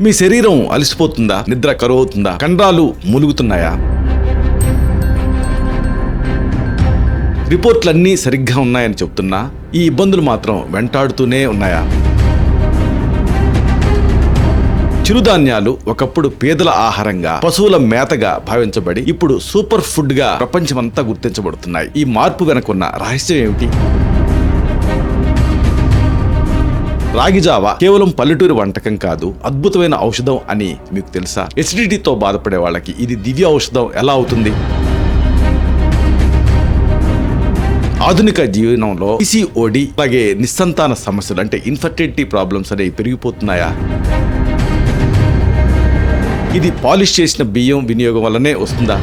మీ శరీరం అలసిపోతుందా? నిద్ర కరువవుతుందా? కండరాలు మూలుగుతున్నాయా? రిపోర్ట్లన్నీ సరిగ్గా ఉన్నాయని చెప్తున్నా ఈ ఇబ్బందులు మాత్రం వెంటాడుతూనే ఉన్నాయా? చిరుధాన్యాలు ఒకప్పుడు పేదల ఆహారంగా, పశువుల మేతగా భావించబడి ఇప్పుడు సూపర్ ఫుడ్ గా ప్రపంచమంతా గుర్తించబడుతున్నాయి. ఈ మార్పు వెనకున్న రహస్యం ఏమిటి? రాగి జావా కేవలం పల్లెటూరి వంటకం కాదు, అద్భుతమైన ఔషధం అని మీకు తెలుసా? ఎసిడిటీతో బాధపడే వాళ్ళకి ఇది దివ్య ఔషధం ఎలా అవుతుంది? ఆధునిక జీవనంలో పిసిఓడి అలాగే నిస్సంతాన సమస్యలు అంటే ఇన్ఫర్టిలిటీ ప్రాబ్లమ్స్ అనేవి పెరిగిపోతున్నాయా? ఇది పాలిష్ చేసిన బియ్యం వినియోగం వల్లనే వస్తుందా?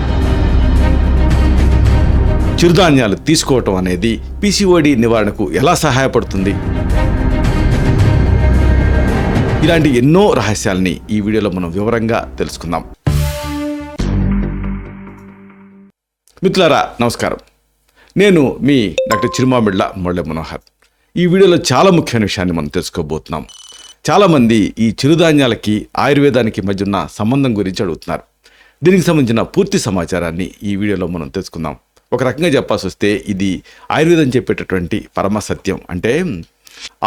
చిరుధాన్యాలు తీసుకోవటం అనేది పిసిఓడి నివారణకు ఎలా సహాయపడుతుంది? ఇలాంటి ఎన్నో రహస్యాల్ని ఈ వీడియోలో మనం వివరంగా తెలుసుకుందాం. మిత్రులారా నమస్కారం, నేను మీ డాక్టర్ చిరుమామిళ్ళ మురళీ మనోహర్. ఈ వీడియోలో చాలా ముఖ్యమైన విషయాన్ని మనం తెలుసుకోబోతున్నాం. చాలామంది ఈ చిరుధాన్యాలకి ఆయుర్వేదానికి మధ్య ఉన్న సంబంధం గురించి అడుగుతున్నారు. దీనికి సంబంధించిన పూర్తి సమాచారాన్ని ఈ వీడియోలో మనం తెలుసుకుందాం. ఒక రకంగా చెప్పాల్సి వస్తే ఇది ఆయుర్వేదం చెప్పేటటువంటి పరమ సత్యం. అంటే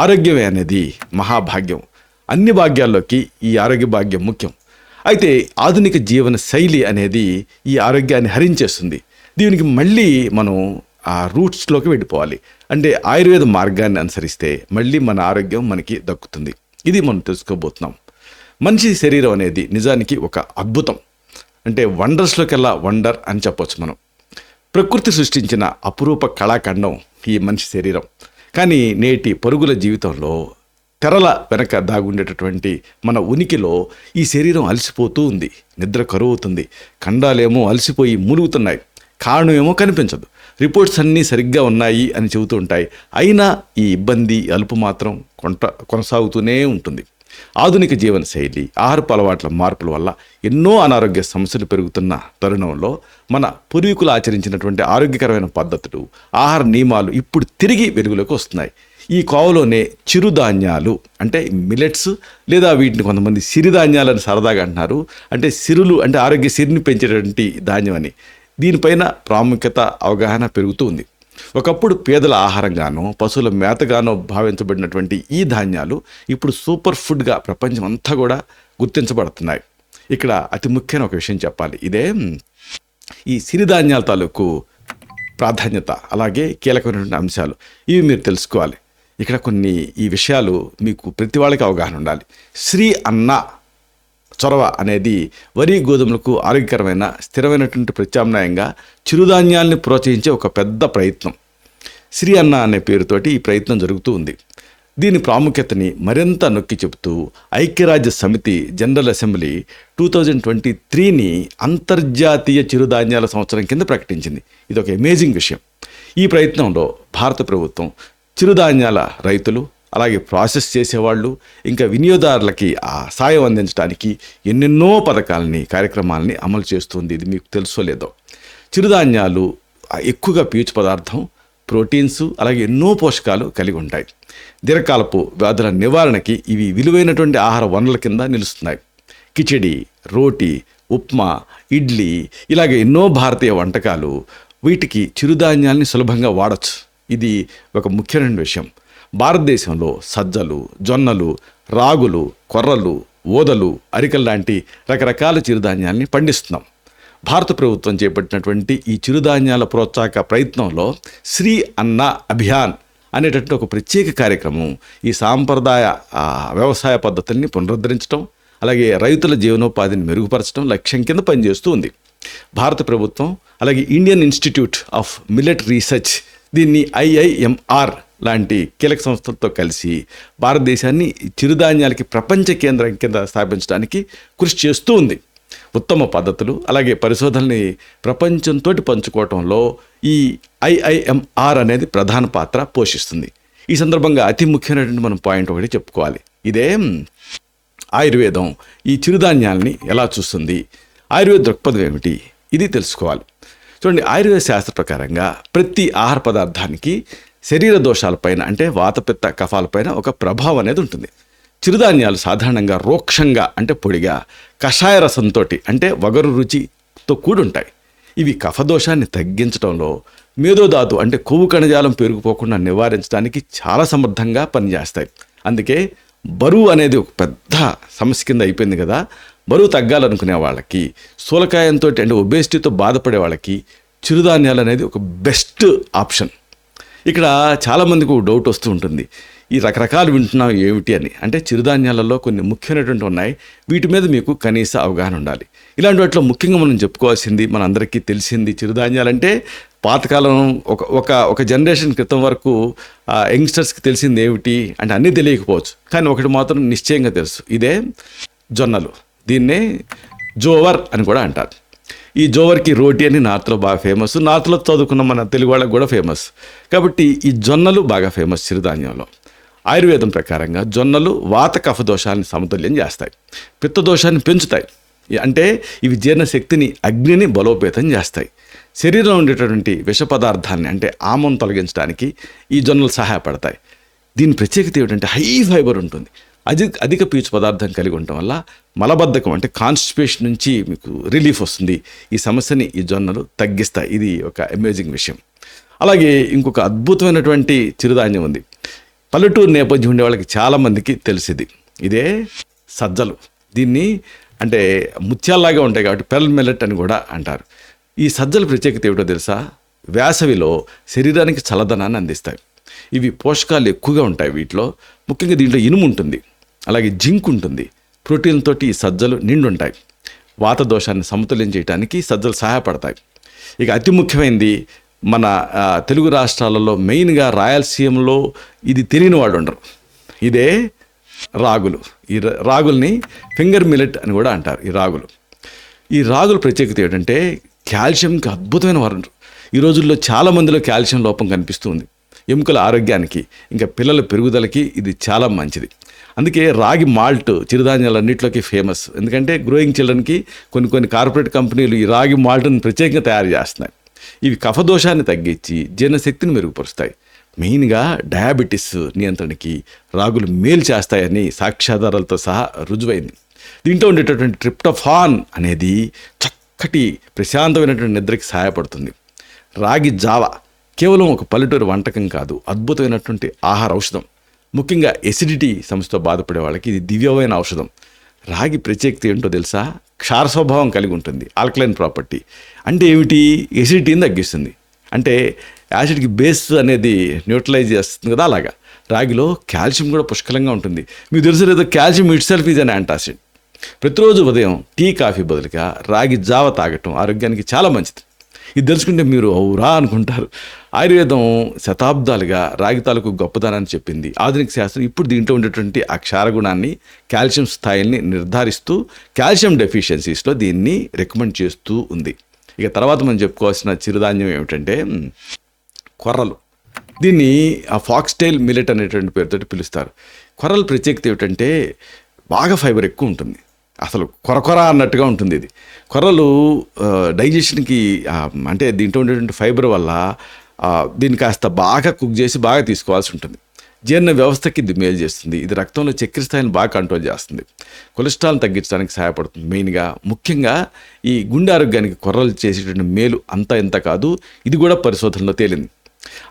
ఆరోగ్యమే అనేది మహాభాగ్యం. అన్ని భాగ్యాల్లోకి ఈ ఆరోగ్య భాగ్యం ముఖ్యం. అయితే ఆధునిక జీవన శైలి అనేది ఈ ఆరోగ్యాన్ని హరించేస్తుంది. దీనికి మళ్ళీ మనం ఆ రూట్స్లోకి వెళ్ళిపోవాలి. అంటే ఆయుర్వేద మార్గాన్ని అనుసరిస్తే మళ్ళీ మన ఆరోగ్యం మనకి దక్కుతుంది. ఇది మనం తెలుసుకోబోతున్నాం. మనిషి శరీరం అనేది నిజానికి ఒక అద్భుతం. అంటే వండర్స్లోకెల్లా వండర్ అని చెప్పొచ్చు మనం. ప్రకృతి సృష్టించిన అపురూప కళాఖండం ఈ మనిషి శరీరం. కానీ నేటి పరుగుల జీవితంలో తెరల వెనక దాగుండేటటువంటి మన ఉనికిలో ఈ శరీరం అలసిపోతూ ఉంది, నిద్ర కరువుతుంది, కండాలేమో అలసిపోయి మూలుగుతున్నాయి, కారణం ఏమో కనిపించదు. రిపోర్ట్స్ అన్నీ సరిగ్గా ఉన్నాయి అని చెబుతూ ఉంటాయి. అయినా ఈ ఇబ్బంది అలుపు మాత్రం కొనసాగుతూనే ఉంటుంది. ఆధునిక జీవన శైలి, ఆహారపు అలవాట్ల మార్పుల వల్ల ఎన్నో అనారోగ్య సమస్యలు పెరుగుతున్న తరుణంలో మన పూర్వీకులు ఆచరించినటువంటి ఆరోగ్యకరమైన పద్ధతులు, ఆహార నియమాలు ఇప్పుడు తిరిగి వెలుగులోకి వస్తున్నాయి. ఈ కోవలోనే చిరుధాన్యాలు అంటే మిల్లెట్స్, లేదా వీటిని కొంతమంది సిరిధాన్యాలని సరదాగా అంటున్నారు. అంటే సిరులు అంటే ఆరోగ్య సిరిని పెంచేటటువంటి ధాన్యం అని. దీనిపైన ప్రాముఖ్యత, అవగాహన పెరుగుతూ ఉంది. ఒకప్పుడు పేదల ఆహారంగానో పశువుల మేతగానో భావించబడినటువంటి ఈ ధాన్యాలు ఇప్పుడు సూపర్ ఫుడ్గా ప్రపంచం అంతా కూడా గుర్తించబడుతున్నాయి. ఇక్కడ అతి ముఖ్యమైన ఒక విషయం చెప్పాలి. ఇదే ఈ సిరిధాన్యాల తాలూకు ప్రాధాన్యత, అలాగే కీలకమైనటువంటి అంశాలు ఇవి మీరు తెలుసుకోవాలి. ఇక్కడ కొన్ని ఈ విషయాలు మీకు ప్రతి వాళ్ళకి అవగాహన ఉండాలి. శ్రీ అన్న చొరవ అనేది వరి గోధుమలకు ఆరోగ్యకరమైన స్థిరమైనటువంటి ప్రత్యామ్నాయంగా చిరుధాన్యాల్ని ప్రోత్సహించే ఒక పెద్ద ప్రయత్నం. శ్రీ అన్న అనే పేరుతోటి ఈ ప్రయత్నం జరుగుతూ ఉంది. దీని ప్రాముఖ్యతని మరింత నొక్కి చెబుతూ ఐక్యరాజ్య సమితి జనరల్ అసెంబ్లీ 2023ని అంతర్జాతీయ చిరుధాన్యాల సంవత్సరం కింద ప్రకటించింది. ఇది ఒక అమేజింగ్ విషయం. ఈ ప్రయత్నంలో భారత ప్రభుత్వం చిరుధాన్యాల రైతులు, అలాగే ప్రాసెస్ చేసేవాళ్ళు, ఇంకా వినియోగదారులకి ఆ సాయం అందించడానికి ఎన్నెన్నో పథకాలని, కార్యక్రమాలని అమలు చేస్తుంది. ఇది మీకు తెలుసో లేదో. చిరుధాన్యాలు ఎక్కువగా పీచు పదార్థం, ప్రోటీన్స్, అలాగే ఎన్నో పోషకాలు కలిగి ఉంటాయి. దీర్ఘకాలపు వ్యాధుల నివారణకి ఇవి విలువైనటువంటి ఆహార వనరుల కింద నిలుస్తున్నాయి. కిచిడి, రోటీ, ఉప్మా, ఇడ్లీ ఇలాగే ఎన్నో భారతీయ వంటకాలు, వీటికి చిరుధాన్యాల్ని సులభంగా వాడచ్చు. ఇది ఒక ముఖ్యమైన విషయం. భారతదేశంలో సజ్జలు, జొన్నలు, రాగులు, కొర్రలు, ఓదలు, అరికలు లాంటి రకరకాల చిరుధాన్యాల్ని పండిస్తున్నాం. భారత ప్రభుత్వం చేపట్టినటువంటి ఈ చిరుధాన్యాల ప్రోత్సాహక ప్రయత్నంలో శ్రీ అన్న అభియాన్ అనేటటువంటి ఒక ప్రత్యేక కార్యక్రమం ఈ సాంప్రదాయ వ్యవసాయ పద్ధతుల్ని పునరుద్ధరించడం, అలాగే రైతుల జీవనోపాధిని మెరుగుపరచడం లక్ష్యం కింద పనిచేస్తూ ఉంది. భారత ప్రభుత్వం అలాగే Indian institute of millet research, దీన్ని IIMR లాంటి కీలక సంస్థలతో కలిసి భారతదేశాన్ని చిరుధాన్యాలకి ప్రపంచ కేంద్రం కింద స్థాపించడానికి కృషి చేస్తూ ఉంది. ఉత్తమ పద్ధతులు అలాగే పరిశోధనల్ని ప్రపంచంతో పంచుకోవటంలో ఈ IIMR అనేది ప్రధాన పాత్ర పోషిస్తుంది. ఈ సందర్భంగా అతి ముఖ్యమైనటువంటి మనం పాయింట్ ఒకటి చెప్పుకోవాలి. ఇదే ఆయుర్వేదం ఈ చిరుధాన్యాలని ఎలా చూస్తుంది, ఆయుర్వేద దృక్పథం ఏమిటి, ఇది తెలుసుకోవాలి. చూడండి, ఆయుర్వేద శాస్త్ర ప్రకారంగా ప్రతి ఆహార పదార్థానికి శరీర దోషాలపైన అంటే వాతపిత్త కఫాలపైన ఒక ప్రభావం అనేది ఉంటుంది. చిరుధాన్యాలు సాధారణంగా రోక్షంగా అంటే పొడిగా, కషాయ రసంతో అంటే వగరు రుచితో కూడుంటాయి. ఇవి కఫదోషాన్ని తగ్గించడంలో, మేధోధాతు అంటే కొవ్వు కణజాలం పెరిగిపోకుండా నివారించడానికి చాలా సమర్థంగా పనిచేస్తాయి. అందుకే బరువు అనేది ఒక పెద్ద సమస్య కింద అయిపోయింది కదా. బరువు తగ్గాలనుకునే వాళ్ళకి, స్థూలకాయంతో అంటే ఒబేసిటీతో బాధపడే వాళ్ళకి చిరుధాన్యాలు అనేది ఒక బెస్ట్ ఆప్షన్. ఇక్కడ చాలామందికి ఒక డౌట్ వస్తూ ఉంటుంది, ఈ రకరకాలు వింటున్నాం ఏమిటి అని. అంటే చిరుధాన్యాలలో కొన్ని ముఖ్యమైనటువంటి ఉన్నాయి, వీటి మీద మీకు కనీస అవగాహన ఉండాలి. ఇలాంటి వాటిలో ముఖ్యంగా మనం చెప్పుకోవాల్సింది, మనందరికీ తెలిసింది, చిరుధాన్యాలంటే పాతకాలం ఒక జనరేషన్ క్రితం వరకు యంగ్స్టర్స్కి తెలిసింది ఏమిటి అంటే అన్నీ తెలియకపోవచ్చు, కానీ ఒకటి మాత్రం నిశ్చయంగా తెలుసు, ఇదే జొన్నలు. దీన్నే జోవర్ అని కూడా అంటారు. ఈ జోవర్కి రోటీ అని నార్త్లో బాగా ఫేమస్, నార్త్లో చదువుకున్న మన తెలుగు వాళ్ళకి కూడా ఫేమస్. కాబట్టి ఈ జొన్నలు బాగా ఫేమస్ చిరుధాన్యంలో. ఆయుర్వేదం ప్రకారంగా జొన్నలు వాత కఫ దోషాన్ని సమతుల్యం చేస్తాయి, పిత్త దోషాన్ని పెంచుతాయి. అంటే ఇవి జీర్ణశక్తిని, అగ్నిని బలోపేతం చేస్తాయి. శరీరంలో ఉండేటటువంటి విష పదార్థాన్ని అంటే ఆమం తొలగించడానికి ఈ జొన్నలు సహాయపడతాయి. దీని ప్రత్యేకత ఏమిటంటే హై ఫైబర్ ఉంటుంది, అధిక పీచు పదార్థం కలిగి ఉండటం వల్ల మలబద్ధకం అంటే కాన్స్టిపేషన్ నుంచి మీకు రిలీఫ్ వస్తుంది. ఈ సమస్యని ఈ జొన్నలు తగ్గిస్తాయి. ఇది ఒక అమేజింగ్ విషయం. అలాగే ఇంకొక అద్భుతమైనటువంటి చిరుధాన్యం ఉంది, పల్లెటూరు నేపథ్యం ఉండే వాళ్ళకి చాలామందికి తెలిసింది, ఇదే సజ్జలు. దీన్ని అంటే ముత్యాల్లాగా ఉంటాయి కాబట్టి పెర్ల్ మిల్లెట్ అని కూడా అంటారు. ఈ సజ్జల ప్రత్యేకత ఏమిటో తెలుసా? వేసవిలో శరీరానికి చల్లదనాన్ని అందిస్తాయి. ఇవి పోషకాలు ఎక్కువగా ఉంటాయి వీటిలో. ముఖ్యంగా దీంట్లో ఇనుము ఉంటుంది, అలాగే జింక్ ఉంటుంది. ప్రోటీన్లతో ఈ సజ్జలు నిండుంటాయి. వాత దోషాన్ని సమతుల్యం చేయడానికి సజ్జలు సహాయపడతాయి. ఇక అతి ముఖ్యమైనది, మన తెలుగు రాష్ట్రాలలో మెయిన్గా రాయలసీమలో ఇది తెలియని వాడు ఉండరు, ఇదే రాగులు. ఈ రాగుల్ని ఫింగర్ మిల్లెట్ అని కూడా అంటారు. ఈ రాగుల ప్రత్యేకత ఏంటంటే కాల్షియంకి అద్భుతమైన వనరు. ఈ రోజుల్లో చాలామందిలో కాల్షియం లోపం కనిపిస్తుంది. ఎముకల ఆరోగ్యానికి, ఇంకా పిల్లల పెరుగుదలకి ఇది చాలా మంచిది. అందుకే రాగి మాల్ట్ చిరుధాన్యాలన్నింటిలోకి ఫేమస్. ఎందుకంటే గ్రోయింగ్ చిల్డ్రన్కి కొన్ని కార్పొరేట్ కంపెనీలు ఈ రాగి మాల్ట్ని ప్రత్యేకంగా తయారు చేస్తున్నాయి. ఇవి కఫదోషాన్ని తగ్గించి జీర్ణశక్తిని మెరుగుపరుస్తాయి. మెయిన్గా డయాబెటీస్ నియంత్రణకి రాగులు మేలు చేస్తాయని సాక్ష్యాధారాలతో సహా రుజువైంది. దీంట్లో ఉండేటటువంటి ట్రిప్టోఫాన్ అనేది చక్కటి ప్రశాంతమైనటువంటి నిద్రకి సహాయపడుతుంది. రాగి జావ కేవలం ఒక పల్లెటూరు వంటకం కాదు, అద్భుతమైనటువంటి ఆహార ఔషధం. ముఖ్యంగా ఎసిడిటీ సమస్యతో బాధపడే వాళ్ళకి ఇది దివ్యమైన ఔషధం. రాగి ప్రత్యేకత ఏంటో తెలుసా? క్షార స్వభావం కలిగి ఉంటుంది, ఆల్కలైన్ ప్రాపర్టీ. అంటే ఏమిటి? ఎసిడిటీని తగ్గిస్తుంది. అంటే యాసిడ్కి బేస్ అనేది న్యూట్రలైజ్ చేస్తుంది కదా, అలాగా రాగిలో కాల్షియం కూడా పుష్కలంగా ఉంటుంది. మీకు తెలుసు లేదో, calcium it self is an antacid. ప్రతిరోజు ఉదయం టీ కాఫీ బదులుగా రాగి జావ తాగటం ఆరోగ్యానికి చాలా మంచిది. ఇది తెలుసుకుంటే మీరు ఔరా అనుకుంటారు. ఆయుర్వేదం శతాబ్దాలుగా రాగి తాలూకు గొప్పదనాన్ని చెప్పింది. ఆధునిక శాస్త్రం ఇప్పుడు దీంట్లో ఉండేటువంటి ఆ క్షారగుణాన్ని, కాల్షియం స్థాయిల్ని నిర్ధారిస్తూ కాల్షియం డెఫిషియన్సీస్లో దీన్ని రికమెండ్ చేస్తూ ఉంది. ఇక తర్వాత మనం చెప్పుకోవాల్సిన చిరుధాన్యం ఏమిటంటే కొర్రలు. దీన్ని ఆ ఫాక్స్టైల్ మిల్లెట్ అనేటువంటి పేరుతో పిలుస్తారు. కొర్రల ప్రత్యేకత ఏమిటంటే బాగా ఫైబర్ ఎక్కువ ఉంటుంది, అసలు కొరకొర అన్నట్టుగా ఉంటుంది. ఇది కొర్రలు డైజెషన్కి అంటే దీంట్లో ఉండేటువంటి ఫైబర్ వల్ల దీన్ని కాస్త బాగా కుక్ చేసి బాగా తీసుకోవాల్సి ఉంటుంది. జీర్ణ వ్యవస్థకి ఇది మేలు చేస్తుంది. ఇది రక్తంలో చక్కెర స్థాయిని బాగా కంట్రోల్ చేస్తుంది, కొలెస్ట్రాల్ తగ్గించడానికి సహాయపడుతుంది. మెయిన్గా ముఖ్యంగా ఈ గుండె ఆరోగ్యానికి కొర్రలు చేసేటువంటి మేలు అంతా ఇంత కాదు, ఇది కూడా పరిశోధనలో తేలింది.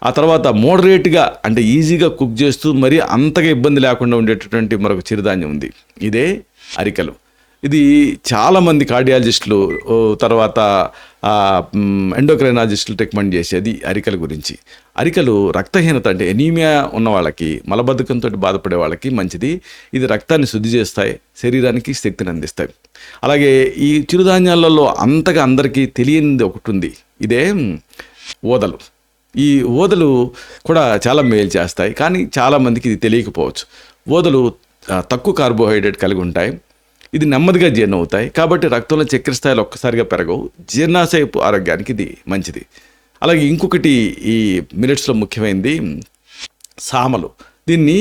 ఆ తర్వాత మోడరేట్గా అంటే ఈజీగా కుక్ చేస్తూ మరీ అంతగా ఇబ్బంది లేకుండా ఉండేటటువంటి మరొక చిరుధాన్యం ఉంది, ఇదే అరికలు. ఇది చాలామంది కార్డియాలజిస్టులు, తర్వాత ఎండోక్రైనాలజిస్టులు రికమెండ్ చేసేది అరికల గురించి. అరికలు రక్తహీనత అంటే ఎనీమియా ఉన్న వాళ్ళకి, మలబద్ధకంతో బాధపడే వాళ్ళకి మంచిది. ఇది రక్తాన్ని శుద్ధి చేస్తాయి, శరీరానికి శక్తిని అందిస్తాయి. అలాగే ఈ చిరుధాన్యాలలో అంతగా అందరికీ తెలియనిది ఒకటి ఉంది, ఇదే ఓదలు. ఈ ఓదలు కూడా చాలా మేలు చేస్తాయి, కానీ చాలామందికి ఇది తెలియకపోవచ్చు. ఓదలు తక్కువ కార్బోహైడ్రేట్ కలిగి ఉంటాయి, ఇది నెమ్మదిగా జీర్ణం అవుతాయి, కాబట్టి రక్తంలో చక్కెర స్థాయిలు ఒక్కసారిగా పెరగవు. జీర్ణాశయపు ఆరోగ్యానికి ఇది మంచిది. అలాగే ఇంకొకటి ఈ మిల్లెట్స్లో ముఖ్యమైనది సామలు. దీన్ని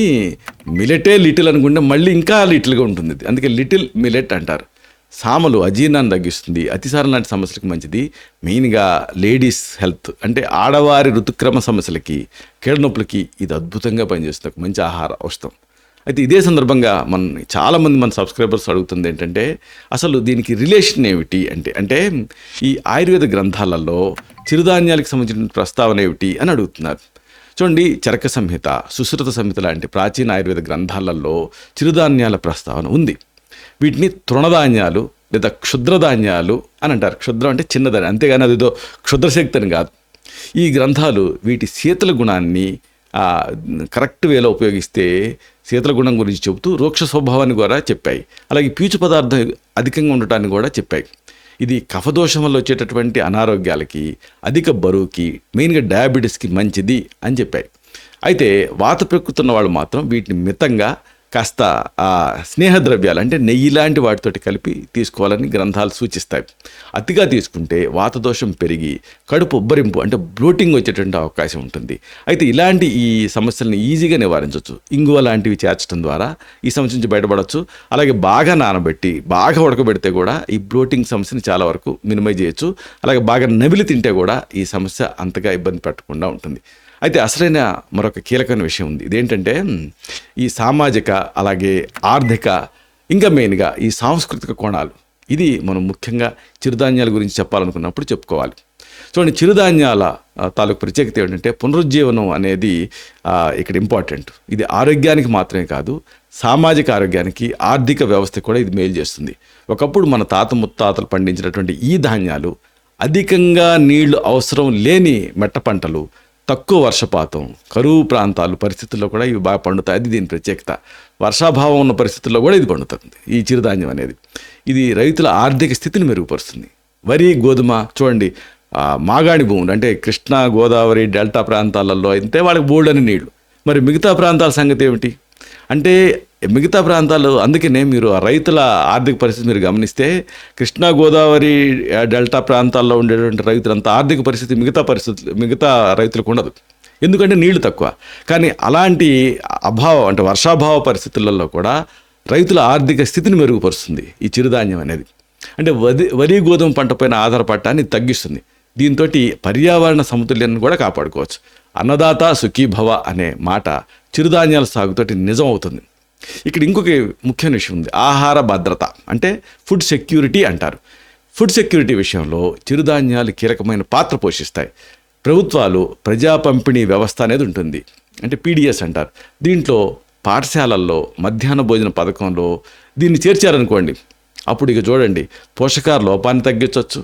మిల్లెటే లిటిల్ అనుకుంటే మళ్ళీ ఇంకా లిటిల్గా ఉంటుంది, అందుకే లిటిల్ మిల్లెట్ అంటారు. సామలు అజీర్ణాన్ని తగ్గిస్తుంది, అతిసారం లాంటి సమస్యలకు మంచిది. మెయిన్గా లేడీస్ హెల్త్ అంటే ఆడవారి ఋతుక్రమ సమస్యలకి, కీళ్ళ నొప్పులకి ఇది అద్భుతంగా పనిచేస్తుంది, ఒక మంచి ఆహార ఔషధం. అయితే ఇదే సందర్భంగా చాలామంది మన సబ్స్క్రైబర్స్ అడుగుతుంది ఏంటంటే అసలు దీనికి రిలేషన్ ఏమిటి అంటే ఈ ఆయుర్వేద గ్రంథాలలో చిరుధాన్యాలకు సంబంధించిన ప్రస్తావన ఏమిటి అని అడుగుతున్నారు. చూడండి, చరక సంహిత, సుశ్రుత సంహిత లాంటి ప్రాచీన ఆయుర్వేద గ్రంథాలలో చిరుధాన్యాల ప్రస్తావన ఉంది. వీటిని తృణధాన్యాలు లేదా క్షుద్రధాన్యాలు అని అంటారు. క్షుద్రం అంటే చిన్నదని, అంతేగాని అదేదో క్షుద్రశక్తి అని కాదు. ఈ గ్రంథాలు వీటి శీతల గుణాన్ని కరెక్ట్ వేలో ఉపయోగిస్తే శీతల గుణం గురించి చెబుతూ రోక్ష స్వభావాన్ని కూడా చెప్పాయి. అలాగే పీచు పదార్థం అధికంగా ఉండటాన్ని కూడా చెప్పాయి. ఇది కఫదోషం వల్ల వచ్చేటటువంటి అనారోగ్యాలకి, అధిక బరువుకి, మెయిన్గా డయాబెటీస్కి మంచిది అని చెప్పాయి. అయితే వాత ప్రకృతి ఉన్న వాళ్ళు మాత్రం వీటిని మితంగా కాస్త స్నేహద్రవ్యాలు అంటే నెయ్యి లాంటి వాటితోటి కలిపి తీసుకోవాలని గ్రంథాలు సూచిస్తాయి. అతిగా తీసుకుంటే వాతదోషం పెరిగి కడుపు ఉబ్బరింపు అంటే బ్లోటింగ్ వచ్చేటువంటి అవకాశం ఉంటుంది. అయితే ఇలాంటి ఈ సమస్యలను ఈజీగా నివారించవచ్చు. ఇంగువ లాంటివి చేర్చడం ద్వారా ఈ సమస్య నుంచి బయటపడవచ్చు. అలాగే బాగా నానబెట్టి బాగా ఉడకబెడితే కూడా ఈ బ్లోటింగ్ సమస్యని చాలా వరకు మినిమైజ్ చేయొచ్చు. అలాగే బాగా నమిలి తింటే కూడా ఈ సమస్య అంతగా ఇబ్బంది పెట్టకుండా ఉంటుంది. అయితే అసలైన మరొక కీలకమైన విషయం ఉంది. ఇదేంటంటే ఈ సామాజిక, అలాగే ఆర్థిక, ఇంకా మెయిన్గా ఈ సాంస్కృతిక కోణాలు. ఇది మనం ముఖ్యంగా చిరుధాన్యాల గురించి చెప్పాలనుకున్నప్పుడు చెప్పుకోవాలి. చూడండి, చిరుధాన్యాల తాలూకు ప్రత్యేకత ఏంటంటే పునరుజ్జీవనం అనేది ఇక్కడ ఇంపార్టెంట్. ఇది ఆరోగ్యానికి మాత్రమే కాదు, సామాజిక ఆరోగ్యానికి, ఆర్థిక వ్యవస్థ కూడా ఇది మేలు చేస్తుంది. ఒకప్పుడు మన తాత ముత్తాతలు పండించినటువంటి ఈ ధాన్యాలు అధికంగా నీళ్లు అవసరం లేని మెట్ట పంటలు, తక్కువ వర్షపాతం, కరువు ప్రాంతాలు పరిస్థితుల్లో కూడా ఇవి బాగా పండుతాయి. అది దీని ప్రత్యేకత. వర్షాభావం ఉన్న పరిస్థితుల్లో కూడా ఇది పండుతుంది ఈ చిరుధాన్యం అనేది. ఇది రైతుల ఆర్థిక స్థితిని మెరుగుపరుస్తుంది. వరి, గోధుమ చూడండి, మాగాణి భూములు అంటే కృష్ణా, గోదావరి, డెల్టా ప్రాంతాలలో అయితే వాళ్ళకి బోల్డని నీళ్లు. మరి మిగతా ప్రాంతాల సంగతి ఏమిటి అంటే మిగతా ప్రాంతాలు, అందుకనే మీరు ఆ రైతుల ఆర్థిక పరిస్థితి మీరు గమనిస్తే కృష్ణా, గోదావరి, డెల్టా ప్రాంతాల్లో ఉండేటువంటి రైతులంత ఆర్థిక పరిస్థితి మిగతా రైతులకు ఉండదు. ఎందుకంటే నీళ్లు తక్కువ. కానీ అలాంటి అభావం అంటే వర్షాభావ పరిస్థితులలో కూడా రైతుల ఆర్థిక స్థితిని మెరుగుపరుస్తుంది ఈ చిరుధాన్యం అనేది. అంటే వరి, గోధుమ పంట పైన ఆధారపడటాన్ని తగ్గిస్తుంది. దీంతో పర్యావరణ సమతుల్యాన్ని కూడా కాపాడుకోవచ్చు. అన్నదాత సుఖీభవ అనే మాట చిరుధాన్యాల సాగుతోటి నిజం అవుతుంది. ఇక్కడ ఇంకొక ముఖ్యమైన విషయం ఉంది. ఆహార భద్రత అంటే ఫుడ్ సెక్యూరిటీ అంటారు. ఫుడ్ సెక్యూరిటీ విషయంలో చిరుధాన్యాలు కీలకమైన పాత్ర పోషిస్తాయి. ప్రభుత్వాలు ప్రజా పంపిణీ వ్యవస్థ అనేది ఉంటుంది, అంటే పీడిఎస్ అంటారు. దీంట్లో పాఠశాలల్లో మధ్యాహ్న భోజన పథకంలో దీన్ని చేర్చారనుకోండి, అప్పుడు ఇక చూడండి పోషకాహార లోపాన్ని తగ్గించవచ్చు.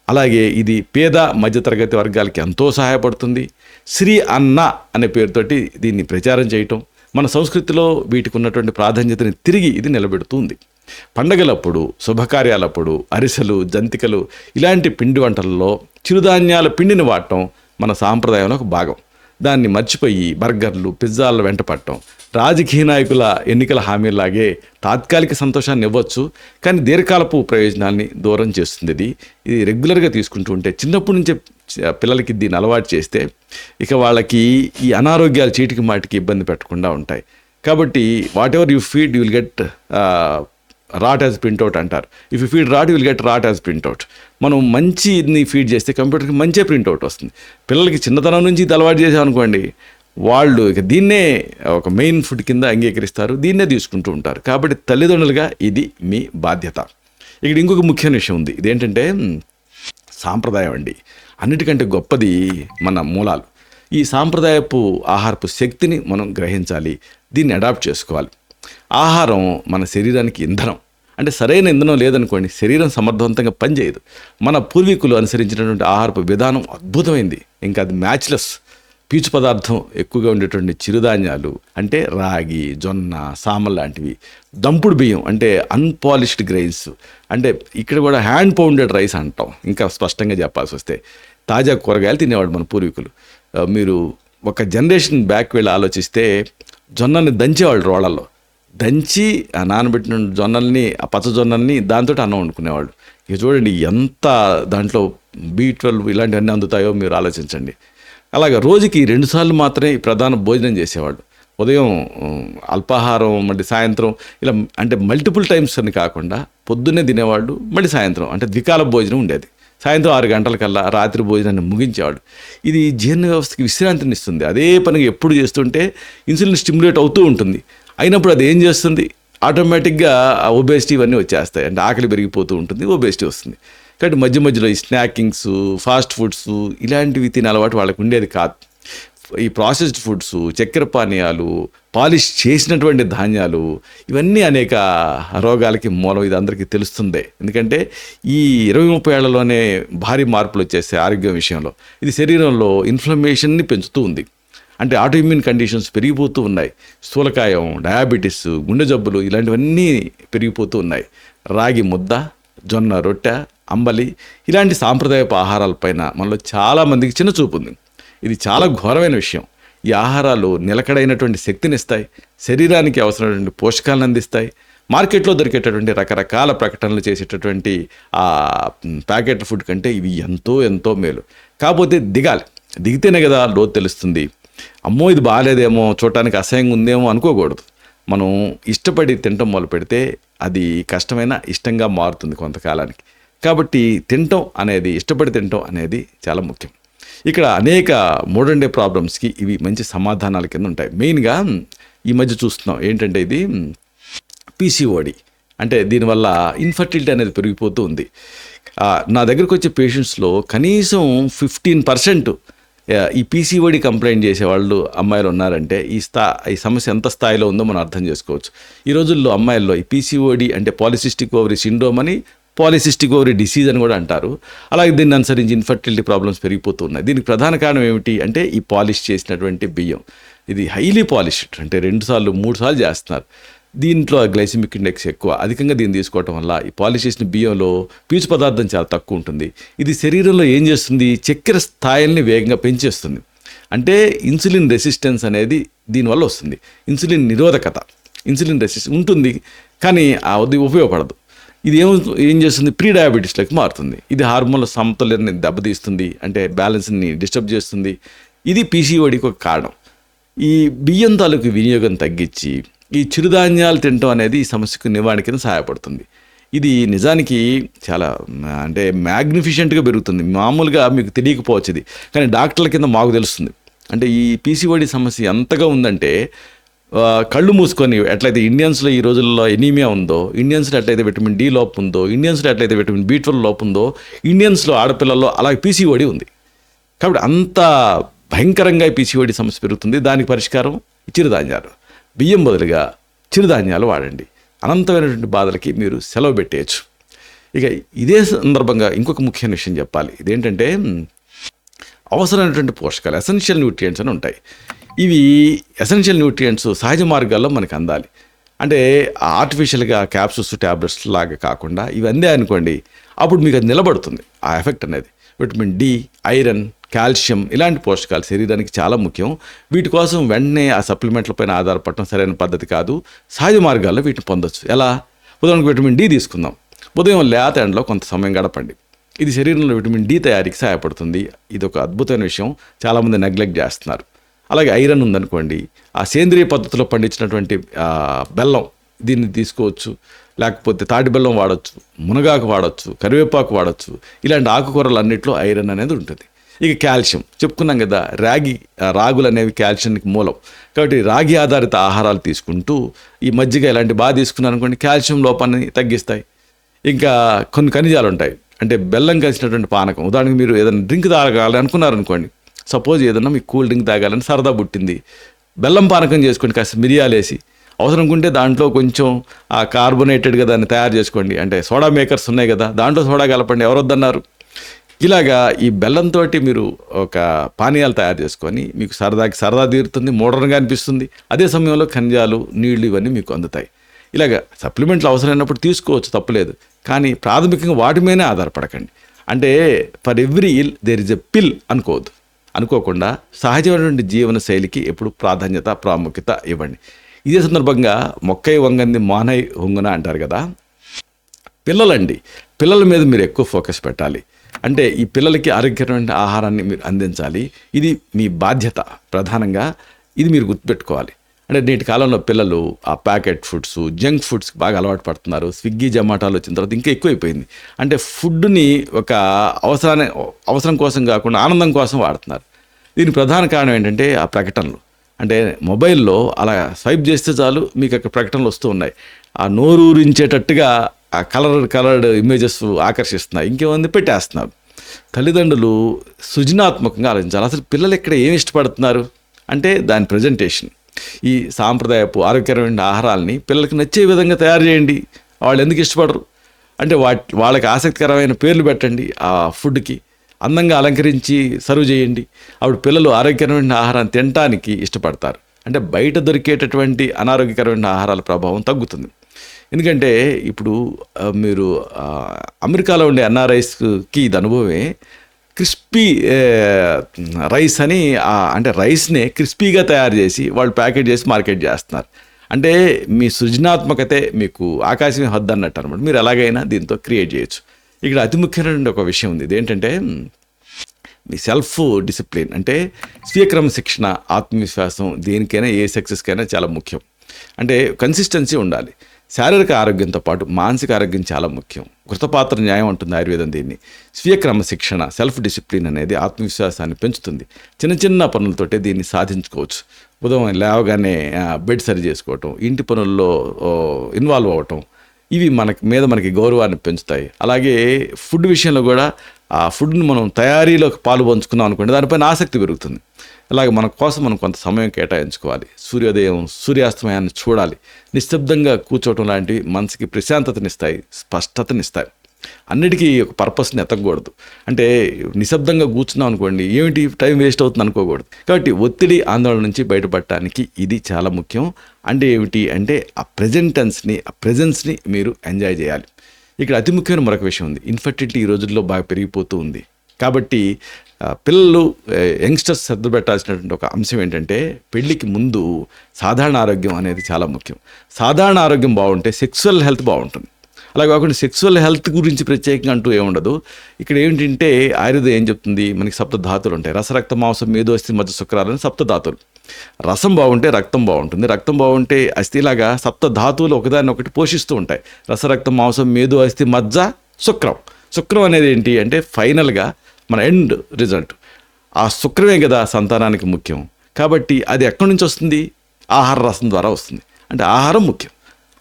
అలాగే ఇది పేద మధ్యతరగతి వర్గాలకి ఎంతో సహాయపడుతుంది. శ్రీ అన్న అనే పేరుతోటి దీన్ని ప్రచారం చేయటం మన సంస్కృతిలో వీటికి ఉన్నటువంటి ప్రాధాన్యతని తిరిగి ఇది నిలబెడుతుంది. పండగలప్పుడు, శుభకార్యాలప్పుడు అరిసెలు, జంతికలు ఇలాంటి పిండి వంటలలో చిరుధాన్యాల పిండిని వాడటం మన సాంప్రదాయంలో ఒక భాగం. దాన్ని మర్చిపోయి బర్గర్లు, పిజ్జాల వెంట పడటం రాజకీయ నాయకుల ఎన్నికల హామీలాగే తాత్కాలిక సంతోషాన్ని ఇవ్వచ్చు, కానీ దీర్ఘకాలపు ప్రయోజనాల్ని దూరం చేస్తుంది. ఇది రెగ్యులర్గా తీసుకుంటూ ఉంటే, చిన్నప్పటి నుంచే పిల్లలకి దీన్ని అలవాటు చేస్తే ఇక వాళ్ళకి ఈ అనారోగ్యాలు చీటికి మాటికి ఇబ్బంది పెట్టకుండా ఉంటాయి. కాబట్టి whatever you feed you will get rot as printout అంటారు. If you feed rot you will get rot as printout. మనం మంచిని ఫీడ్ చేస్తే కంప్యూటర్కి మంచి ప్రింట్అవుట్ వస్తుంది. పిల్లలకి చిన్నతనం నుంచి ఇది అలవాటు చేసామనుకోండి, వాళ్ళు ఇక దీన్నే ఒక మెయిన్ ఫుడ్ కింద అంగీకరిస్తారు, దీన్నే తీసుకుంటూ ఉంటారు. కాబట్టి తల్లిదండ్రులుగా ఇది మీ బాధ్యత. ఇక్కడ ఇంకొక ముఖ్యమైన విషయం ఉంది. ఇదేంటంటే సాంప్రదాయం అండి. అన్నిటికంటే గొప్పది మన మూలాలు. ఈ సాంప్రదాయపు ఆహారపు శక్తిని మనం గ్రహించాలి, దీన్ని అడాప్ట్ చేసుకోవాలి. ఆహారం మన శరీరానికి ఇంధనం. అంటే సరైన ఇంధనం లేదనుకోండి, శరీరం సమర్థవంతంగా పనిచేయదు. మన పూర్వీకులు అనుసరించినటువంటి ఆహారపు విధానం అద్భుతమైంది, ఇంకా అది మ్యాచ్లెస్. పీచు పదార్థం ఎక్కువగా ఉండేటువంటి చిరుధాన్యాలు అంటే రాగి, జొన్న, సామల్ లాంటివి. దంపుడు బియ్యం అంటే అన్పాలిష్డ్ గ్రెయిన్స్, అంటే ఇక్కడ కూడా హ్యాండ్ పౌండెడ్ రైస్ అంటాం. ఇంకా స్పష్టంగా చెప్పాల్సి వస్తే తాజా కూరగాయలు తినేవాడు మన పూర్వీకులు. మీరు ఒక జనరేషన్ బ్యాక్ వెళ్ళి ఆలోచిస్తే జొన్నల్ని దంచేవాళ్ళు, రోళ్ళల్లో దంచి ఆ నానబెట్టిన జొన్నల్ని, ఆ పచ్చ జొన్నల్ని దాంతో అన్నం వండుకునేవాళ్ళు. ఇక చూడండి ఎంత దాంట్లో B12 ఇలాంటివన్నీ అందుతాయో మీరు ఆలోచించండి. అలాగే రోజుకి 2 సార్లు మాత్రమే ప్రధాన భోజనం చేసేవాళ్ళు. ఉదయం అల్పాహారం, మళ్ళీ సాయంత్రం, ఇలా అంటే మల్టిపుల్ టైమ్స్ అని కాకుండా పొద్దున్నే తినేవాళ్ళు, మళ్ళీ సాయంత్రం అంటే ద్వికాల భోజనం ఉండేది. సాయంత్రం 6 గంటలకల్లా రాత్రి భోజనాన్ని ముగించేవాడు. ఇది జీర్ణ వ్యవస్థకి విశ్రాంతిని ఇస్తుంది. అదే పనిగా ఎప్పుడు చేస్తుంటే ఇన్సులిన్ స్టిమ్యులేట్ అవుతూ ఉంటుంది. అయినప్పుడు అది ఏం చేస్తుంది, ఆటోమేటిక్గా ఒబేసిటీ ఇవన్నీ వచ్చేస్తాయి. అంటే ఆకలి పెరిగిపోతూ ఉంటుంది, ఒబేసిటీ వస్తుంది. కాబట్టి మధ్య మధ్యలో ఈ స్నాకింగ్స్, ఫాస్ట్ ఫుడ్స్ ఇలాంటివి తినే అలవాటు వాళ్ళకు ఉండేది కాదు. ఈ ప్రాసెస్డ్ ఫుడ్స్, చక్కెర పానీయాలు, పాలిష్ చేసినటువంటి ధాన్యాలు, ఇవన్నీ అనేక రోగాలకి మూలం. ఇది అందరికీ తెలుస్తుందే. ఎందుకంటే ఈ 20-30 ఏళ్లలోనే భారీ మార్పులు వచ్చేస్తాయి ఆరోగ్యం విషయంలో. ఇది శరీరంలో ఇన్ఫ్లమేషన్ని పెంచుతూ ఉంది. అంటే ఆటోఇమ్యూన్ కండిషన్స్ పెరిగిపోతూ ఉన్నాయి. స్థూలకాయం, డయాబెటీస్, గుండె జబ్బులు ఇలాంటివన్నీ పెరిగిపోతూ ఉన్నాయి. రాగి ముద్ద, జొన్న రొట్టె, అంబలి ఇలాంటి సాంప్రదాయపు ఆహారాలపైన మనలో చాలామందికి చిన్న చూపు ఉంది. ఇది చాలా ఘోరమైన విషయం. ఈ ఆహారాలు నిలకడైనటువంటి శక్తిని ఇస్తాయి, శరీరానికి అవసరమైనటువంటి పోషకాలను అందిస్తాయి. మార్కెట్లో దొరికేటటువంటి రకరకాల ప్రకటనలు చేసేటటువంటి ఆ ప్యాకెట్ ఫుడ్ కంటే ఇవి ఎంతో ఎంతో మేలు. కాకపోతే దిగితేనే కదా లోతు తెలుస్తుంది. అమ్మో ఇది బాగాలేదేమో, చూడటానికి అసహ్యంగా ఉందేమో అనుకోకూడదు. మనం ఇష్టపడి తినటం మొదలు పెడితే అది కష్టమైన ఇష్టంగా మారుతుంది కొంతకాలానికి. కాబట్టి ఇష్టపడి తినటం అనేది చాలా ముఖ్యం. ఇక్కడ అనేక మోడర్న్ డే ప్రాబ్లమ్స్కి ఇవి మంచి సమాధానాల కింద ఉంటాయి. మెయిన్గా ఈ మధ్య చూస్తున్నాం ఏంటంటే ఇది పీసీఓడి. అంటే దీనివల్ల ఇన్ఫర్టిలిటీ అనేది పెరిగిపోతూ ఉంది. నా దగ్గరకు వచ్చే పేషెంట్స్లో కనీసం 15% ఈ పీసీఓడి కంప్లైంట్ చేసేవాళ్ళు అమ్మాయిలు ఉన్నారంటే ఈ సమస్య ఎంత స్థాయిలో ఉందో మనం అర్థం చేసుకోవచ్చు. ఈ రోజుల్లో అమ్మాయిల్లో ఈ పీసీఓడి అంటే పాలిసిస్టిక్ ఓవరీ సిండ్రోమ్ అని, పాలిసిస్టిక్ ఓవరీ డిసీజ్ అని కూడా అంటారు. అలాగే దీన్ని అనుసరించి ఇన్ఫర్టిలిటీ ప్రాబ్లమ్స్ పెరిగిపోతున్నాయి. దీనికి ప్రధాన కారణం ఏమిటి అంటే ఈ పాలిష్ చేసినటువంటి బియ్యం. ఇది హైలీ పాలిష్డ్, అంటే 2 సార్లు 3 సార్లు చేస్తున్నారు. దీంట్లో గ్లైసిమిక్ ఇండెక్స్ ఎక్కువ, అధికంగా దీన్ని తీసుకోవటం వల్ల ఈ పాలిష్ చేసిన బియ్యంలో పీచు పదార్థం చాలా తక్కువ ఉంటుంది. ఇది శరీరంలో ఏం చేస్తుంది, చక్కెర స్థాయిల్ని వేగంగా పెంచేస్తుంది. అంటే ఇన్సులిన్ రెసిస్టెన్స్ అనేది దీనివల్ల వస్తుంది. ఇన్సులిన్ నిరోధకత, ఇన్సులిన్ రెసిస్టెన్స్ ఉంటుంది కానీ అది ఉపయోగపడదు. ఇది ఏం చేస్తుంది, ప్రీ డయాబెటీస్లోకి మారుతుంది. ఇది హార్మోన్ల సమతుల్యాన్ని దెబ్బతీస్తుంది, అంటే బ్యాలెన్స్ని డిస్టర్బ్ చేస్తుంది. ఇది పీసీఓడికి ఒక కారణం. ఈ బియ్యం తాలూకు వినియోగం తగ్గించి ఈ చిరుధాన్యాలు తినటం అనేది ఈ సమస్యకు నివారణ కింద సహాయపడుతుంది. ఇది నిజానికి చాలా అంటే మ్యాగ్నిఫిషెంట్గా పెరుగుతుంది. మామూలుగా మీకు తెలియకపోవచ్చు ఇది, కానీ డాక్టర్ల కింద మాకు తెలుస్తుంది. అంటే ఈ పీసీఓడి సమస్య ఎంతగా ఉందంటే కళ్ళు మూసుకొని ఎట్లయితే ఇండియన్స్లో ఈ రోజుల్లో ఎనీమియా ఉందో, ఇండియన్స్లో ఎట్లయితే విటమిన్ డి లోపం ఉందో, ఇండియన్స్లో ఎట్లయితే విటమిన్ B12 లోపం ఉందో, ఇండియన్స్లో ఆడపిల్లల్లో అలాగే పీసీఓడి ఉంది. కాబట్టి అంత భయంకరంగా ఈ పీసీఓడి సమస్య పెరుగుతుంది. దానికి పరిష్కారం చిరుధాన్యాలు. బియ్యం బదులుగా చిరుధాన్యాలు వాడండి. అనంతమైనటువంటి బాధలకి మీరు సెలవు పెట్టేయచ్చు. ఇక ఇదే సందర్భంగా ఇంకొక ముఖ్యమైన విషయం చెప్పాలి. ఇదేంటంటే అవసరమైనటువంటి పోషకాలు, ఎసెన్షియల్ న్యూట్రియంట్స్ అని ఉంటాయి. ఇవి ఎసెన్షియల్ న్యూట్రియంట్స్ సహజ మార్గాల్లో మనకు అందాలి. అంటే ఆర్టిఫిషియల్గా క్యాప్సూల్స్, ట్యాబ్లెట్స్ లాగా కాకుండా ఇవి అందాయనుకోండి, అప్పుడు మీకు అది నిలబడుతుంది ఆ ఎఫెక్ట్ అనేది. విటమిన్ డి, ఐరన్, కాల్షియం ఇలాంటి పోషకాలు శరీరానికి చాలా ముఖ్యం. వీటి కోసం వెంటనే ఆ సప్లిమెంట్లపైన ఆధారపడటం సరైన పద్ధతి కాదు. సహజ మార్గాల్లో వీటిని పొందొచ్చు. ఎలా? ఉదాహరణకు విటమిన్ డి తీసుకుందాం. ఉదయం లేత ఎండలో కొంత సమయం గడపండి. ఇది శరీరంలో విటమిన్ డి తయారీకి సహాయపడుతుంది. ఇది ఒక అద్భుతమైన విషయం, చాలామంది నెగ్లెక్ట్ చేస్తున్నారు. అలాగే ఐరన్ ఉందనుకోండి, ఆ సేంద్రియ పద్ధతిలో పండించినటువంటి బెల్లం దీన్ని తీసుకోవచ్చు. లేకపోతే తాటి బెల్లం వాడచ్చు, మునగాకు వాడచ్చు, కరివేపాకు వాడచ్చు. ఇలాంటి ఆకుకూరలు అన్నింటిలో ఐరన్ అనేది ఉంటుంది. ఇక కాల్షియం చెప్పుకున్నాం కదా, రాగులు అనేవి కాల్షియంకి మూలం. కాబట్టి రాగి ఆధారిత ఆహారాలు తీసుకుంటూ ఈ మజ్జిగ ఇలాంటి బాగా తీసుకున్నాను అనుకోండి, కాల్షియం లోపాన్ని తగ్గిస్తాయి. ఇంకా కొన్ని ఖనిజాలు ఉంటాయి. అంటే బెల్లం కలిసినటువంటి పానకం. ఉదాహరణకు మీరు ఏదైనా డ్రింక్ తాగాలి అనుకున్నారనుకోండి, సపోజ్ ఏదన్నా మీకు కూల్ డ్రింక్ తాగాలని సరదా పుట్టింది, బెల్లం పానకం చేసుకోండి. కాస్త మిరియాలు వేసి, అవసరం ఉంటే దాంట్లో కొంచెం ఆ కార్బోనేటెడ్గా దాన్ని తయారు చేసుకోండి. అంటే సోడా మేకర్స్ ఉన్నాయి కదా, దాంట్లో సోడా కలపండి, ఎవరొద్దన్నారు. ఇలాగా ఈ బెల్లంతో మీరు ఒక పానీయాలు తయారు చేసుకొని మీకు సరదా తీరుతుంది, మోడర్న్గా అనిపిస్తుంది. అదే సమయంలో ఖనిజాలు, నీళ్లు ఇవన్నీ మీకు అందుతాయి. ఇలాగ సప్లిమెంట్లు అవసరమైనప్పుడు తీసుకోవచ్చు, తప్పులేదు. కానీ ప్రాథమికంగా వాటి మీదనే ఆధారపడకండి. అంటే for every ill there is a pill అనుకోకుండా సహజమైనటువంటి జీవన శైలికి ఎప్పుడు ప్రాముఖ్యత ఇవ్వండి. ఇదే సందర్భంగా మొక్కై వంగంది మానై హొంగున అంటారు కదా. పిల్లల మీద మీరు ఎక్కువ ఫోకస్ పెట్టాలి. అంటే ఈ పిల్లలకి ఆరోగ్యకరమైన ఆహారాన్ని మీరు అందించాలి. ఇది మీ బాధ్యత. ప్రధానంగా ఇది మీరు గుర్తుపెట్టుకోవాలి. అంటే నేటి కాలంలో పిల్లలు ఆ ప్యాకెట్ ఫుడ్స్, జంక్ ఫుడ్స్కి బాగా అలవాటు పడుతున్నారు. స్విగ్గీ, జొమాటోలు వచ్చిన తర్వాత ఇంకా ఎక్కువైపోయింది. అంటే ఫుడ్ని ఒక అవసరం కోసం కాకుండా ఆనందం కోసం వాడుతున్నారు. దీనికి ప్రధాన కారణం ఏంటంటే ఆ ప్రకటనలు. అంటే మొబైల్లో అలా స్వైప్ చేస్తే చాలు మీకు అక్కడ ప్రకటనలు వస్తూ ఉన్నాయి. ఆ నోరూరించేటట్టుగా ఆ కలర్డ్ ఇమేజెస్ ఆకర్షిస్తున్నాయి. ఇంకేముంది పెట్టేస్తున్నారు. తల్లిదండ్రులు సృజనాత్మకంగా ఆలోచించాలి. అసలు పిల్లలు ఇక్కడ ఏమి ఇష్టపడుతున్నారు అంటే దాని ప్రజెంటేషన్. ఈ సాంప్రదాయపు ఆరోగ్యకరమైన ఆహారాలని పిల్లలకి నచ్చే విధంగా తయారు చేయండి. వాళ్ళు ఎందుకు ఇష్టపడరు అంటే వాళ్ళకి ఆసక్తికరమైన పేర్లు పెట్టండి. ఆ ఫుడ్కి అందంగా అలంకరించి సర్వ్ చేయండి. అప్పుడు పిల్లలు ఆరోగ్యకరమైన ఆహారాన్ని తినడానికి ఇష్టపడతారు. అంటే బయట దొరికేటటువంటి అనారోగ్యకరమైన ఆహారాల ప్రభావం తగ్గుతుంది. ఎందుకంటే ఇప్పుడు మీరు అమెరికాలో ఉండే ఎన్ఆర్ఐస్కి ఇది అనుభవమే. క్రిస్పీ రైస్ అని అంటే రైస్నే క్రిస్పీగా తయారు చేసి వాళ్ళు ప్యాకెట్ చేసి మార్కెట్ చేస్తున్నారు. అంటే మీ సృజనాత్మకతే మీకు ఆకాశమే హద్దు అన్నట్టు అనమాట. మీరు ఎలాగైనా దీంతో క్రియేట్ చేయొచ్చు. ఇక్కడ అతి ముఖ్యమైన ఒక విషయం ఉంది. ఇదేంటంటే మీ సెల్ఫ్ డిసిప్లిన్, అంటే స్వీయ క్రమశిక్షణ, ఆత్మవిశ్వాసం దేనికైనా ఏ సక్సెస్కైనా చాలా ముఖ్యం. అంటే కన్సిస్టెన్సీ ఉండాలి. శారీరక ఆరోగ్యంతో పాటు మానసిక ఆరోగ్యం చాలా ముఖ్యం. కృతపాత్ర న్యాయం అంటుంది ఆయుర్వేదం దీన్ని. స్వీయ క్రమశిక్షణ, సెల్ఫ్ డిసిప్లిన్ అనేది ఆత్మవిశ్వాసాన్ని పెంచుతుంది. చిన్న చిన్న పనులతోటే దీన్ని సాధించుకోవచ్చు. ఉదయం లేవగానే బెడ్ సరి చేసుకోవటం, ఇంటి పనుల్లో ఇన్వాల్వ్ అవ్వటం, ఇవి మనకి గౌరవాన్ని పెంచుతాయి. అలాగే ఫుడ్ విషయంలో కూడా ఆ ఫుడ్ని మనం తయారీలోకి పాలు పంచుకున్నాం అనుకోండి, దానిపైన ఆసక్తి పెరుగుతుంది. అలాగే మన కోసం మనం కొంత సమయం కేటాయించుకోవాలి. సూర్యోదయం, సూర్యాస్తమయాన్ని చూడాలి. నిశ్శబ్దంగా కూర్చోవటం లాంటివి మనసుకి ప్రశాంతతనిస్తాయి, స్పష్టతనిస్తాయి. అన్నిటికీ ఒక పర్పస్ని ఎత్తకూడదు. అంటే నిశ్శబ్దంగా కూర్చున్నాం అనుకోండి, ఏమిటి టైం వేస్ట్ అవుతుంది అనుకోకూడదు. కాబట్టి ఒత్తిడి, ఆందోళన నుంచి బయటపడటానికి ఇది చాలా ముఖ్యం. అంటే ఏమిటి అంటే ఆ ప్రెజెన్స్ని మీరు ఎంజాయ్ చేయాలి. ఇక్కడ అతి ముఖ్యమైన మరొక విషయం ఉంది. ఇన్ఫర్టిలిటీ ఈ రోజుల్లో బాగా పెరిగిపోతూ ఉంది. కాబట్టి పిల్లలు, యంగ్స్టర్స్ శ్రద్ధ పెట్టాల్సినటువంటి ఒక అంశం ఏంటంటే పెళ్ళికి ముందు సాధారణ ఆరోగ్యం అనేది చాలా ముఖ్యం. సాధారణ ఆరోగ్యం బాగుంటే సెక్సువల్ హెల్త్ బాగుంటుంది. అలా కాకుండా సెక్సువల్ హెల్త్ గురించి ప్రత్యేకంగా అంటూ ఏముండదు. ఇక్కడ ఏంటంటే ఆయుర్వేదం ఏం చెప్తుంది, మనకి సప్త ధాతువులు ఉంటాయి. రసరక్త మాంసం మేధో అస్థి మధ్య శుక్రాలని సప్త ధాతువులు. రసం బాగుంటే రక్తం బాగుంటుంది, రక్తం బాగుంటే అస్థిలాగా సప్త ధాతువులు ఒకదాన్ని ఒకటి పోషిస్తూ ఉంటాయి. రసరక్త మాంసం మేధో అస్థి మధ్య శుక్రం అనేది ఏంటి అంటే ఫైనల్గా మన ఎండ్ రిజల్ట్. ఆ శుక్రమే కదా సంతానానికి ముఖ్యం. కాబట్టి అది ఎక్కడి నుంచి వస్తుంది? ఆహార రసం ద్వారా వస్తుంది. అంటే ఆహారం ముఖ్యం.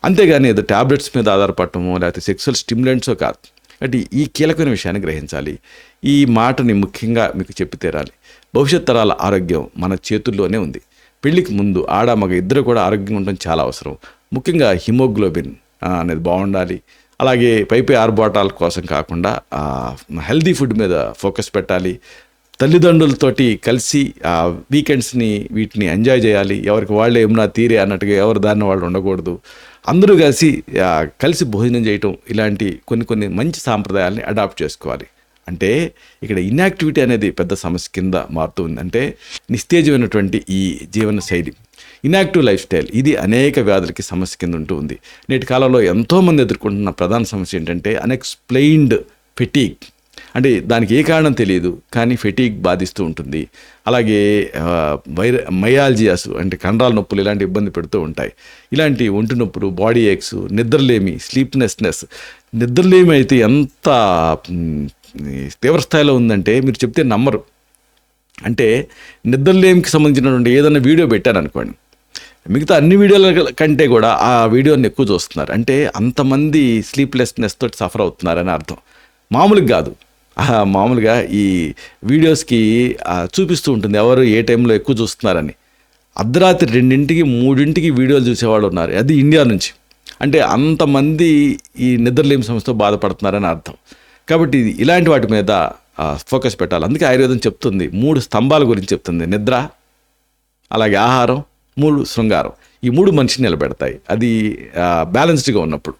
అంతేగాని ఏదో ట్యాబ్లెట్స్ మీద ఆధారపడటమో లేకపోతే సెక్సువల్ స్టిమ్యులెంట్సో కాదు. అంటే ఈ కీలకమైన విషయాన్ని గ్రహించాలి. ఈ మాటని ముఖ్యంగా మీకు చెప్పి తీరాలి. భవిష్యత్ తరాల ఆరోగ్యం మన చేతుల్లోనే ఉంది. పెళ్ళికి ముందు ఆడ మగ ఇద్దరు కూడా ఆరోగ్యంగా ఉండడం చాలా అవసరం. ముఖ్యంగా హిమోగ్లోబిన్ అనేది బాగుండాలి. అలాగే పైపై ఆర్భాటాల కోసం కాకుండా హెల్దీ ఫుడ్ మీద ఫోకస్ పెట్టాలి. తల్లిదండ్రులతోటి కలిసి వీకెండ్స్ని వీటిని ఎంజాయ్ చేయాలి. ఎవరికి వాళ్ళే ఏమన్నా తీరే అన్నట్టుగా ఎవరు దాన్ని వాళ్ళు ఉండకూడదు. అందరూ కలిసి భోజనం చేయటం, ఇలాంటి కొన్ని మంచి సాంప్రదాయాలని అడాప్ట్ చేసుకోవాలి. అంటే ఇక్కడ ఇన్యాక్టివిటీ అనేది పెద్ద సమస్య కింద మారుతుంది. అంటే నిస్తేజమైనటువంటి ఈ జీవన శైలి, ఇన్యాక్టివ్ లైఫ్ స్టైల్, ఇది అనేక వ్యాధులకి సమస్య కింద ఉంటూ ఉంది. నేటి కాలంలో ఎంతోమంది ఎదుర్కొంటున్న ప్రధాన సమస్య ఏంటంటే అన్ఎక్స్ప్లెయిన్డ్ ఫెటీగ్. అంటే దానికి ఏ కారణం తెలియదు, కానీ ఫెటీగ్ బాధిస్తూ ఉంటుంది. అలాగే మయాల్జియాస్ అంటే కండరాల నొప్పులు ఇలాంటి ఇబ్బంది పెడుతూ ఉంటాయి. ఇలాంటి ఒంటి నొప్పులు, బాడీ ఏక్స్, నిద్రలేమి, స్లీప్లెస్నెస్. నిద్రలేమి అయితే ఎంత తీవ్రస్థాయిలో ఉందంటే మీరు చెప్తే నమ్మరు. అంటే నిద్రలేమికి సంబంధించినటువంటి ఏదైనా వీడియో పెట్టాను అనుకోండి, మిగతా అన్ని వీడియోల కంటే కూడా ఆ వీడియోని ఎక్కువ చూస్తున్నారు. అంటే అంతమంది స్లీప్లెస్నెస్ తోటి సఫర్ అవుతున్నారని అర్థం. మామూలుగా కాదు, మామూలుగా ఈ వీడియోస్కి చూపిస్తూ ఉంటుంది ఎవరు ఏ టైంలో ఎక్కువ చూస్తున్నారని. అర్ధరాత్రి 2, 3 వీడియోలు చూసేవాళ్ళు ఉన్నారు, అది ఇండియా నుంచి. అంటే అంతమంది ఈ నిద్రలేమి సమస్యతో బాధపడుతున్నారని అర్థం. కాబట్టి ఇలాంటి వాటి మీద ఫోకస్ పెట్టాలి. అందుకే ఆయుర్వేదం చెప్తుంది 3 స్తంభాల గురించి చెప్తుంది. నిద్ర, అలాగే ఆహారం, 3 శృంగారం. ఈ 3 మనిషిని నిలబెడతాయి, అది బ్యాలెన్స్డ్గా ఉన్నప్పుడు.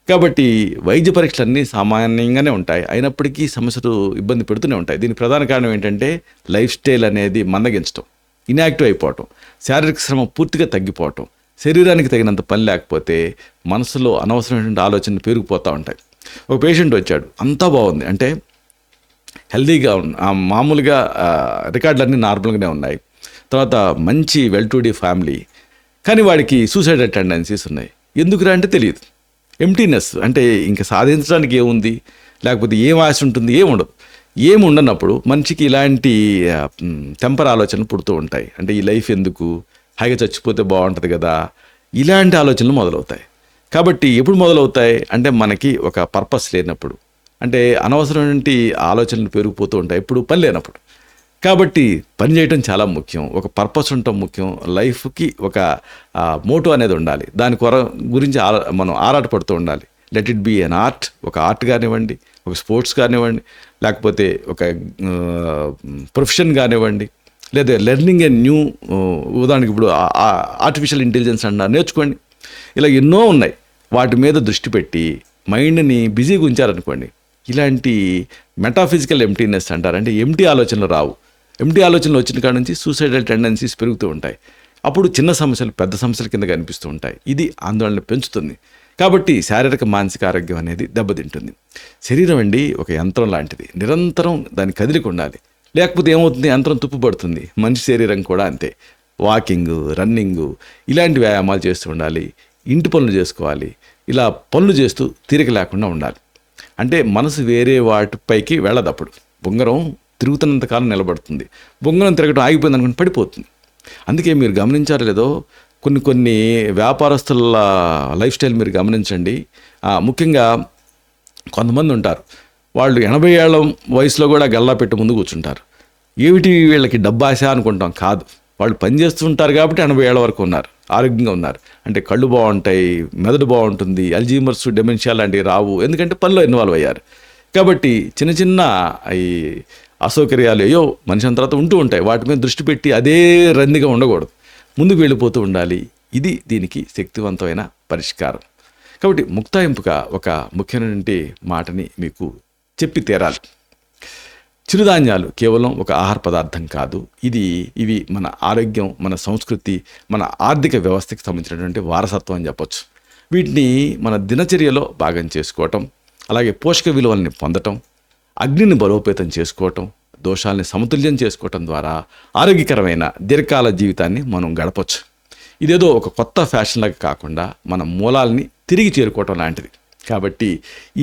కాబట్టి వైద్య పరీక్షలన్నీ సామాన్యంగానే ఉంటాయి, అయినప్పటికీ సమస్యలు ఇబ్బంది పెడుతూనే ఉంటాయి. దీనికి ప్రధాన కారణం ఏంటంటే లైఫ్ స్టైల్ అనేది మందగించడం, ఇన్యాక్టివ్ అయిపోవటం, శారీరక శ్రమ పూర్తిగా తగ్గిపోవటం, శరీరానికి తగినంత పని లేకపోతే మనసులో అనవసరమైనటువంటి ఆలోచనలు పెరిగిపోతూ ఉంటాయి. ఒక పేషెంట్ వచ్చాడు, అంతా బాగుంది, అంటే హెల్దీగా మామూలుగా రికార్డులన్నీ నార్మల్గానే ఉన్నాయి, తర్వాత మంచి వెల్ టు డీ ఫ్యామిలీ, కానీ వాడికి సూసైడల్ టెండెన్సీస్ ఉన్నాయి. ఎందుకురా అంటే తెలియదు. ఎంప్టీనెస్, అంటే ఇంకా సాధించడానికి ఏముంది, లేకపోతే ఏం ఆశ ఉంటుంది, ఏముండదు. ఏముండనప్పుడు మనిషికి ఇలాంటి టెంపర్ ఆలోచనలు పుడుతూ ఉంటాయి. అంటే ఈ లైఫ్ ఎందుకు, హాయిగా చచ్చిపోతే బాగుంటుంది కదా, ఇలాంటి ఆలోచనలు మొదలవుతాయి. కాబట్టి ఎప్పుడు మొదలవుతాయి అంటే మనకి ఒక పర్పస్ లేనప్పుడు, అంటే అనవసరమైన ఆలోచనలు పెరిగిపోతూ ఉంటాయి ఎప్పుడు పని లేనప్పుడు. కాబట్టి పని చేయటం చాలా ముఖ్యం, ఒక పర్పస్ ఉండటం ముఖ్యం, లైఫ్కి ఒక మోటో అనేది ఉండాలి, దాని గురించి మనం ఆరాటపడుతూ ఉండాలి. Let it be an art, ఒక ఆర్ట్ కానివ్వండి, ఒక స్పోర్ట్స్ కానివ్వండి, లేకపోతే ఒక ప్రొఫెషన్ కానివ్వండి, లేదా లెర్నింగ్ ఏ న్యూ, ఉదాహరణకి ఇప్పుడు ఆర్టిఫిషియల్ ఇంటెలిజెన్స్ అన్నారు, నేర్చుకోండి. ఇలా ఎన్నో ఉన్నాయి. వాటి మీద దృష్టి పెట్టి మైండ్ని బిజీగా ఉంచారనుకోండి, ఇలాంటి మెటాఫిజికల్ ఎంటీనెస్ అంటారు, అంటే ఎంటీ ఆలోచనలు రావు. ఎంటీ ఆలోచనలు వచ్చిన కాడ నుంచి సూసైడల్ టెండెన్సీస్ పెరుగుతూ ఉంటాయి. అప్పుడు చిన్న సమస్యలు పెద్ద సమస్యల కింద కనిపిస్తూ ఉంటాయి. ఇది ఆందోళన పెంచుతుంది. కాబట్టి శారీరక మానసిక ఆరోగ్యం అనేది దెబ్బతింటుంది. శరీరం అండి ఒక యంత్రం లాంటిది, నిరంతరం దాని కదిలిక ఉండాలి. లేకపోతే ఏమవుతుంది, యంత్రం తుప్పుపడుతుంది. మనిషి శరీరం కూడా అంతే. వాకింగ్, రన్నింగ్ ఇలాంటి వ్యాయామాలు చేస్తూ ఉండాలి. ఇంటి పనులు చేసుకోవాలి. ఇలా పనులు చేస్తూ తీరిక లేకుండా ఉండాలి. అంటే మనసు వేరే వాటిపైకి వెళ్ళదు. అప్పుడు బొంగరం తిరుగుతున్నంతకాలం నిలబడుతుంది. బొంగరం తిరగడం ఆగిపోయింది అనుకుని పడిపోతుంది. అందుకే మీరు గమనించారో లేదో, కొన్ని వ్యాపారస్తుల లైఫ్ స్టైల్ మీరు గమనించండి. ముఖ్యంగా కొంతమంది ఉంటారు, వాళ్ళు 80 ఏళ్ల వయసులో కూడా గల్లా పెట్టి ముందు కూర్చుంటారు. ఏమిటి వీళ్ళకి డబ్బాశ అనుకుంటాం, కాదు, వాళ్ళు పని చేస్తుంటారు కాబట్టి 80 ఏళ్ల వరకు ఉన్నారు, ఆరోగ్యంగా ఉన్నారు. అంటే కళ్ళు బాగుంటాయి, మెదడు బాగుంటుంది, అల్జీమర్స్, డెమెన్షియా లాంటివి రావు, ఎందుకంటే పనిలో ఇన్వాల్వ్ అయ్యారు. కాబట్టి చిన్న చిన్న ఈ అసౌకర్యాలు అయ్యో మనిషి అంత తర్వాత ఉంటూ ఉంటాయి. వాటి మీద దృష్టి పెట్టి అదే రందిగా ఉండకూడదు, ముందుకు వెళ్ళిపోతూ ఉండాలి. ఇది దీనికి శక్తివంతమైన పరిష్కారం. కాబట్టి ముక్తాయింపుగా ఒక ముఖ్యమైన మాటని మీకు చెప్పి తీరాలి. చిరుధాన్యాలు కేవలం ఒక ఆహార పదార్థం కాదు, ఇవి మన ఆరోగ్యం, మన సంస్కృతి, మన ఆర్థిక వ్యవస్థకి సంబంధించినటువంటి వారసత్వం అని చెప్పొచ్చు. వీటిని మన దినచర్యలో భాగం చేసుకోవటం, అలాగే పోషక విలువల్ని పొందటం, అగ్నిని బలోపేతం చేసుకోవటం, దోషాలని సమతుల్యం చేసుకోవటం ద్వారా ఆరోగ్యకరమైన దీర్ఘకాల జీవితాన్ని మనం గడపచ్చు. ఇదేదో ఒక కొత్త ఫ్యాషన్లాగా కాకుండా మన మూలాల్ని తిరిగి చేరుకోవటం లాంటిది. కాబట్టి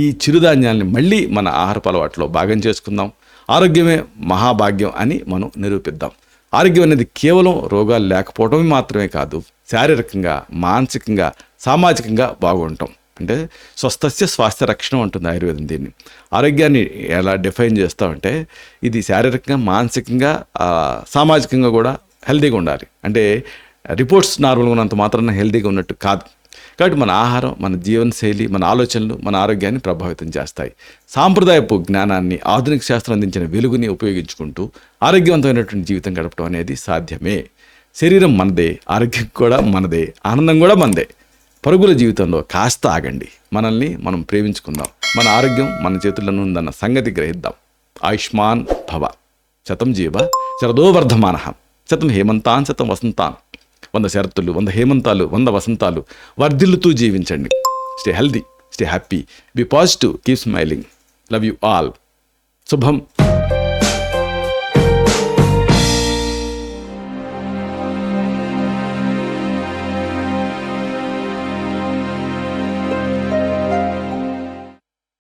ఈ చిరుధాన్యాల్ని మళ్ళీ మన ఆహారపు అలవాట్లో భాగం చేసుకుందాం. ఆరోగ్యమే మహాభాగ్యం అని మనం నిరూపిద్దాం. ఆరోగ్యం అనేది కేవలం రోగాలు లేకపోవడం మాత్రమే కాదు, శారీరకంగా, మానసికంగా, సామాజికంగా బాగుంటాం. అంటే స్వస్థస్య స్వాస్థ్య రక్షణ ఉంటుంది ఆయుర్వేదం. దీన్ని ఆరోగ్యాన్ని ఎలా డిఫైన్ చేస్తామంటే, ఇది శారీరకంగా, మానసికంగా, సామాజికంగా కూడా హెల్తీగా ఉండాలి. అంటే రిపోర్ట్స్ నార్మల్గా ఉన్నంత మాత్రాన హెల్తీగా ఉన్నట్టు కాదు. కాబట్టి మన ఆహారం, మన జీవనశైలి, మన ఆలోచనలు మన ఆరోగ్యాన్ని ప్రభావితం చేస్తాయి. సాంప్రదాయపు జ్ఞానాన్ని, ఆధునిక శాస్త్రం అందించిన వెలుగుని ఉపయోగించుకుంటూ ఆరోగ్యవంతమైనటువంటి జీవితం గడపడం అనేది సాధ్యమే. శరీరం మనదే, ఆరోగ్యం కూడా మనదే, ఆనందం కూడా మనదే. పరుగుల జీవితంలో కాస్త ఆగండి, మనల్ని మనం ప్రేమించుకుందాం. మన ఆరోగ్యం మన చేతుల్లోనే ఉందన్న సంగతి గ్రహిద్దాం. ఆయుష్మాన్ భవ, శతం జీవ శరదో వర్ధమానః, శతం హేమంతాన్ శతం వసంతాన్. 100 శరత్తులు, 100 హేమంతాలు, 100 వసంతాలు వర్ధిల్లుతూ జీవించండి. Stay healthy, stay happy, be positive, keep smiling. Love you all. శుభం.